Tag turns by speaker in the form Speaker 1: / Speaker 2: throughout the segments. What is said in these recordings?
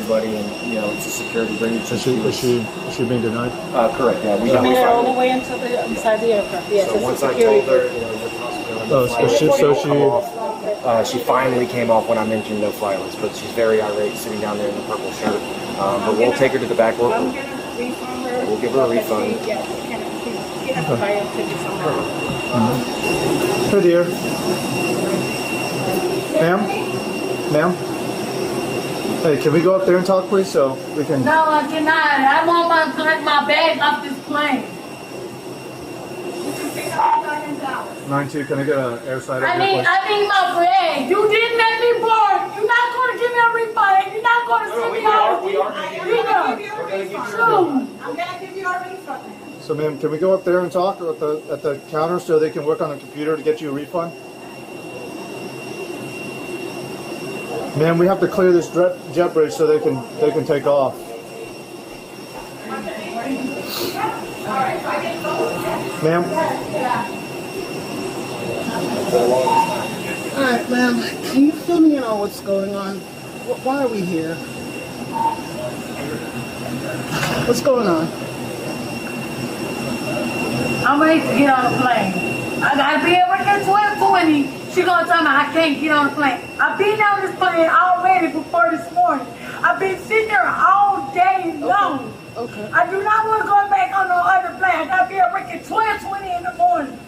Speaker 1: everybody, and it's a security bring.
Speaker 2: Is she being denied?
Speaker 1: Correct. Yeah, we
Speaker 3: all the way inside the aircraft. Yes.
Speaker 1: So once I told her, she finally came off when I mentioned no flight list, but she's very irate, sitting down there in the purple shirt. But we'll take her to the back. We'll give her a refund.
Speaker 2: Hey, dear. Ma'am? Hey, can we go up there and talk, please, so we can...
Speaker 3: No, I cannot. I want my bag off this plane.
Speaker 2: 9-2, can I get an airside?
Speaker 3: I need my bag. You didn't let me board. You're not going to give me a refund. You're not going to send me out.
Speaker 1: We are going to give you a refund.
Speaker 3: I'm going to give you a refund.
Speaker 2: So, ma'am, can we go up there and talk at the counter so they can work on the computer to get you a refund? Ma'am, we have to clear this jet bridge so they can take off. Ma'am?
Speaker 4: Alright, ma'am, can you fill me in on what's going on? Why are we here? What's going on?
Speaker 3: I'm ready to get on the plane. I gotta be at work at 12:20. She gonna tell me I can't get on the plane. I've been on this plane already before this morning. I've been sitting there all day long.
Speaker 4: Okay.
Speaker 3: I do not want to go back on no other plane. I gotta be at work at 12:20 in the morning.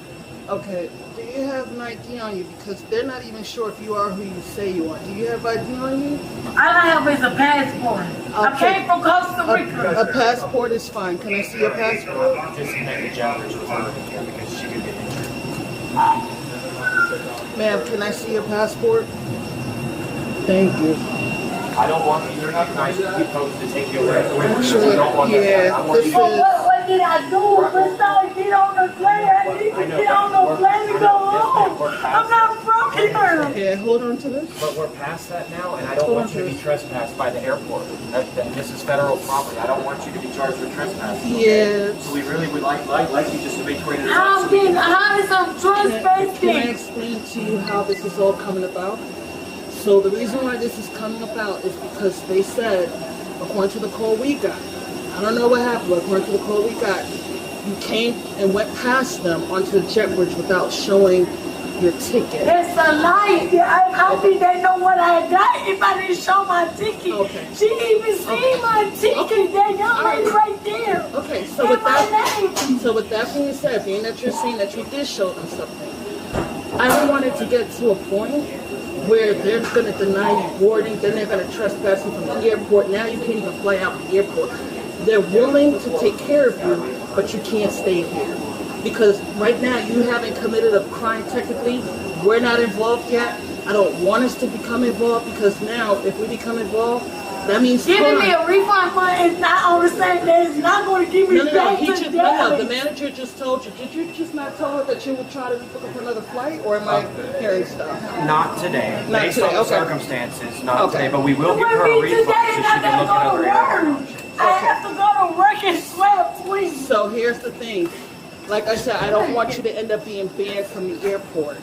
Speaker 4: Okay. Do you have an ID on you? Because they're not even sure if you are who you say you are. Do you have ID on you?
Speaker 3: All I have is a passport. I came from Costa Rica.
Speaker 4: A passport is fine. Can I see your passport?
Speaker 1: Just make the jet bridge with her because she could get injured.
Speaker 4: Ma'am, can I see your passport? Thank you.
Speaker 1: I don't want you to have nice people to take you away.
Speaker 4: Sure. Yeah.
Speaker 3: What did I do? Besides get on the plane, I need to get on the plane and go home. I'm not from here.
Speaker 4: Yeah, hold on to this.
Speaker 1: But we're past that now, and I don't want you to be trespassed by the airport. This is federal property. I don't want you to be charged for trespassing.
Speaker 4: Yeah.
Speaker 1: So we really would like you just to be tweeted.
Speaker 3: How is I'm trespassing?
Speaker 4: Can I explain to you how this is all coming about? So the reason why this is coming about is because they said, according to the call we got, I don't know what happened, but according to the call we got, you came and went past them onto the jet bridge without showing your ticket.
Speaker 3: It's a lie. How did they know what I got if I didn't show my ticket?
Speaker 4: Okay.
Speaker 3: She even seen my ticket. That young lady right there.
Speaker 4: Okay, so
Speaker 3: And
Speaker 4: with
Speaker 3: my name.
Speaker 4: that being said, being that you're saying that you did show them something, I don't want it to get to a point where they're going to deny you boarding, then they're going to trespass you from the airport. Now you can't even fly out of the airport. They're willing to take care of you, but you can't stay here. Because right now you haven't committed a crime technically. We're not involved yet. I don't want us to become involved because now if we become involved, that means
Speaker 3: giving me a refund money is not on the same day. It's not going to give me back to
Speaker 4: No, the manager just told you. Did you just not tell her that you would try to book up another flight, or am I hearing stuff?
Speaker 1: Not today.
Speaker 4: Not
Speaker 1: Based
Speaker 4: today,
Speaker 1: on the
Speaker 4: okay.
Speaker 1: circumstances, not today. But we will give her a
Speaker 3: With me
Speaker 1: refund
Speaker 3: today,
Speaker 1: so
Speaker 3: and
Speaker 1: she
Speaker 3: I
Speaker 1: can look at
Speaker 3: gotta
Speaker 1: other
Speaker 3: go to
Speaker 1: airlines.
Speaker 3: work. I have to go to work and sweat, please.
Speaker 4: So here's the thing. Like I said, I don't want you to end up being banned from the airport.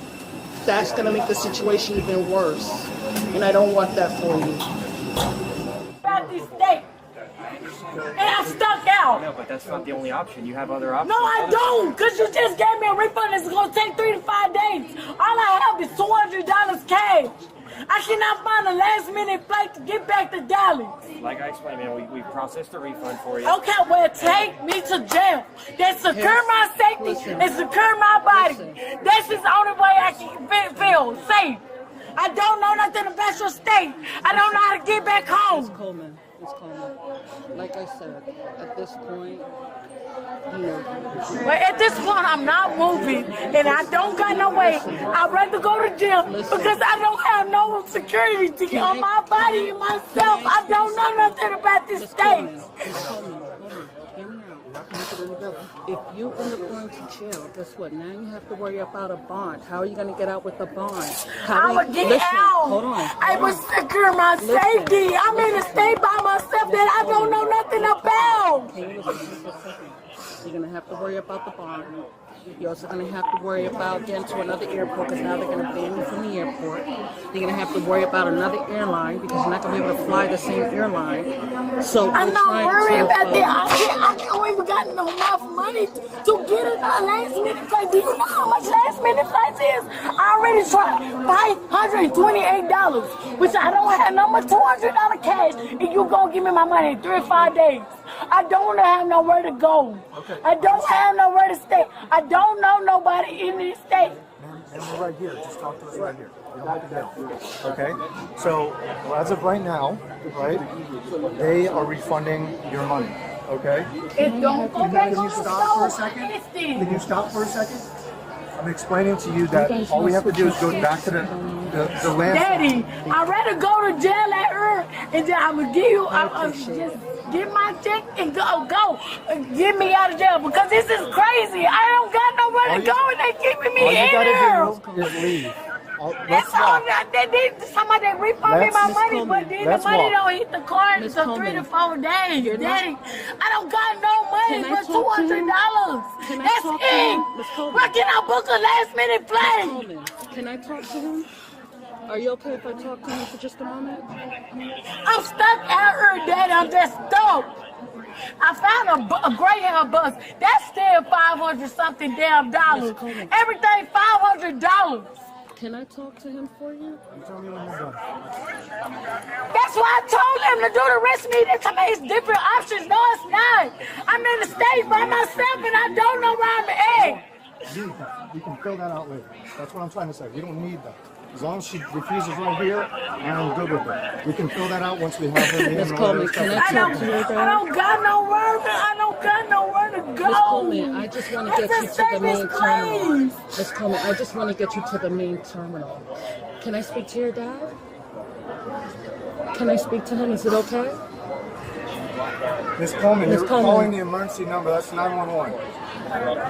Speaker 4: That's going to make the situation even worse. And I don't want that for you.
Speaker 3: About this state. And I'm stuck out.
Speaker 1: No, but that's not the only option. You have other options.
Speaker 3: No, I don't, because you just gave me a refund. It's going to take 3 to 5 days. All I have is $200 cash. I cannot find a last minute flight to get back to Dallas.
Speaker 1: Like I explained, man, we've processed the refund for you.
Speaker 3: Okay, well, take me to jail. That secure my safety and secure my body. That's the only way I can feel safe. I don't know nothing about your state. I don't know how to get back home.
Speaker 4: It's Coleman. Like I said, at this point, you know.
Speaker 3: Well, at this point, I'm not moving, and I don't got no way. I'd rather go to jail because I don't have no security on my body and myself. I don't know nothing about this state.
Speaker 4: If you end up going to jail, guess what? Now you have to worry about a bond. How are you going to get out with a bond?
Speaker 3: I would get out.
Speaker 4: Hold on.
Speaker 3: I would secure my safety. I'm in a state by myself that I don't know nothing about.
Speaker 4: Can you listen to me for a second? You're going to have to worry about the bond. You're also going to have to worry about getting to another airport because now they're going to ban you from the airport. Then you're gonna have to worry about another airline because you're not gonna be able to fly the same airline. So
Speaker 3: I'm not worried about that. I don't even got enough money to get a last minute flight. Do you know how much last minute flights is? I already tried $528, which I don't have no more $200 cash, and you gonna give me my money in 3 or 5 days. I don't have nowhere to go.
Speaker 2: Okay.
Speaker 3: I don't have nowhere to stay. I don't know nobody in this state.
Speaker 2: And we're right here. Just talk to us right here. You don't have to go. Okay? So, as of right now, right, they are refunding your money. Okay?
Speaker 3: It don't go back
Speaker 2: Can
Speaker 3: on
Speaker 2: you
Speaker 3: the
Speaker 2: stop for a
Speaker 3: store.
Speaker 2: second?
Speaker 3: Listen.
Speaker 2: Can you stop for a second? I'm explaining to you that all we have to do is go back to the land.
Speaker 3: Daddy, I'd rather go to jail at her and then I would give you, just get my check and go, get me out of jail because this is crazy. I don't got nowhere to go and they keeping me in here.
Speaker 2: All you gotta do is leave.
Speaker 3: That's all. Somebody refund me my money, but then the money don't hit the card until 3 to 4 days. Daddy, I don't got no money but $200. That's it. Why can't I book a last minute flight?
Speaker 4: Can I talk to him? Are you okay if I talk to him for just a moment?
Speaker 3: I'm stuck out here, Daddy. I'm just stuck. I found a Greyhound bus. That's still $500 something damn dollars. Everything $500.
Speaker 4: Can I talk to him for you?
Speaker 2: Tell me when you're done.
Speaker 3: That's why I told him to do the rest of me. They told me it's different options. No, it's not. I'm in the state by myself and I don't know where I'm at.
Speaker 2: You can fill that out later. That's what I'm trying to say. We don't need that. As long as she refuses right here, I'm good with it. We can fill that out once we have her in.
Speaker 4: Miss Coleman, can I talk to you?
Speaker 3: I don't got nowhere. I don't got nowhere to go.
Speaker 4: Miss Coleman, I just want to get you to the main terminal. Miss Coleman, I just want to get you to the main terminal. Can I speak to your dad? Can I speak to him? Is it okay?
Speaker 2: Miss Coleman,
Speaker 4: Miss
Speaker 2: you're
Speaker 4: Coleman.
Speaker 2: calling the emergency number. That's 911.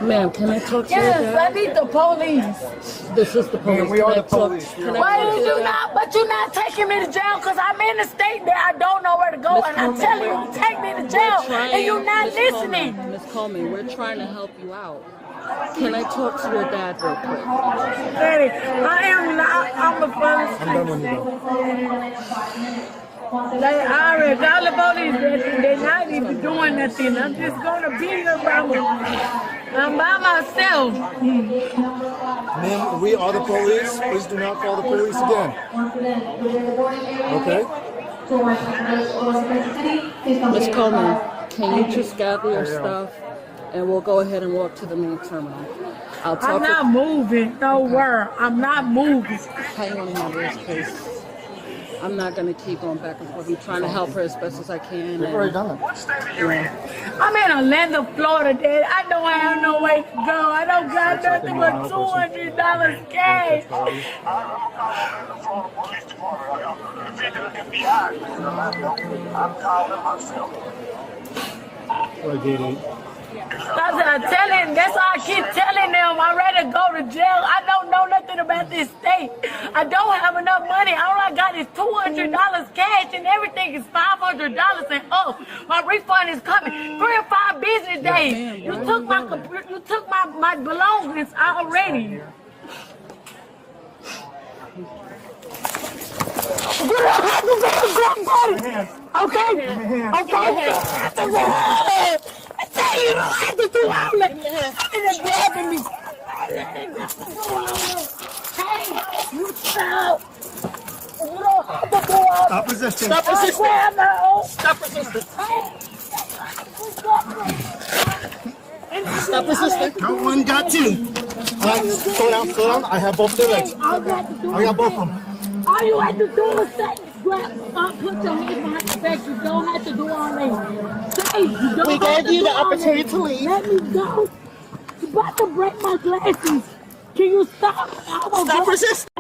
Speaker 4: Ma'am, can I talk to your
Speaker 3: Yes,
Speaker 4: dad?
Speaker 3: I need the police.
Speaker 4: This is the police.
Speaker 2: Man, we
Speaker 4: Can
Speaker 2: are
Speaker 4: I
Speaker 2: the
Speaker 4: talk-
Speaker 2: police.
Speaker 4: Can I
Speaker 3: Why
Speaker 4: talk to
Speaker 3: did
Speaker 4: your
Speaker 3: you
Speaker 4: dad?
Speaker 3: not? But you're not taking me to jail because I'm in the state that I don't know where to go,
Speaker 4: Miss
Speaker 3: and I'm
Speaker 4: Coleman,
Speaker 3: telling you to take me to jail, and you're not
Speaker 4: Miss
Speaker 3: listening.
Speaker 4: Coleman, Miss Coleman, we're trying to help you out. Can I talk to your dad real quick?
Speaker 3: Daddy, I'm the first.
Speaker 2: I'm done when you're done.
Speaker 3: I already called the police. They're not even doing nothing. I'm just gonna be here by I'm by myself.
Speaker 2: Ma'am, we are the police. Please do not call the police again. Okay?
Speaker 4: Miss Coleman, can you just gather your stuff and we'll go ahead and walk to the main terminal? I'll talk
Speaker 3: I'm not moving nowhere. I'm not moving.
Speaker 4: Hang on a minute, please. I'm not going to keep going back and forth. I'm trying to help her as best as I can.
Speaker 2: We've already done it.
Speaker 3: I'm in Orlando, Florida, Dad. I don't have no way to go. I don't got nothing but $200 cash.
Speaker 5: I'm calling myself.
Speaker 2: What did he?
Speaker 3: That's why I keep telling them I'd rather go to jail. I don't know nothing about this state. I don't have enough money. All I got is $200 cash and everything is $500 and up. My refund is coming 3 or 5 business days. You took my computer, you took my belongings already. Okay. I tell you, you don't have to do all that. It's grabbing me. Hey, you stop. You don't have to do all that.
Speaker 2: Stop resisting.
Speaker 3: Stop resisting.
Speaker 4: Stop resisting.
Speaker 3: Stop resisting.
Speaker 2: Got one, got two. All right, slow down, slow down. I have both of their legs. I got both of them.
Speaker 3: All you have to do is say, grab, put your hands behind your back. You don't have to do all that. Say, you don't
Speaker 4: We
Speaker 3: have
Speaker 4: gave
Speaker 3: to
Speaker 4: you
Speaker 3: do
Speaker 4: the
Speaker 3: all
Speaker 4: opportunity
Speaker 3: that.
Speaker 4: to leave.
Speaker 3: Let me go. You about to break my glasses. Can you stop?
Speaker 4: Stop resisting.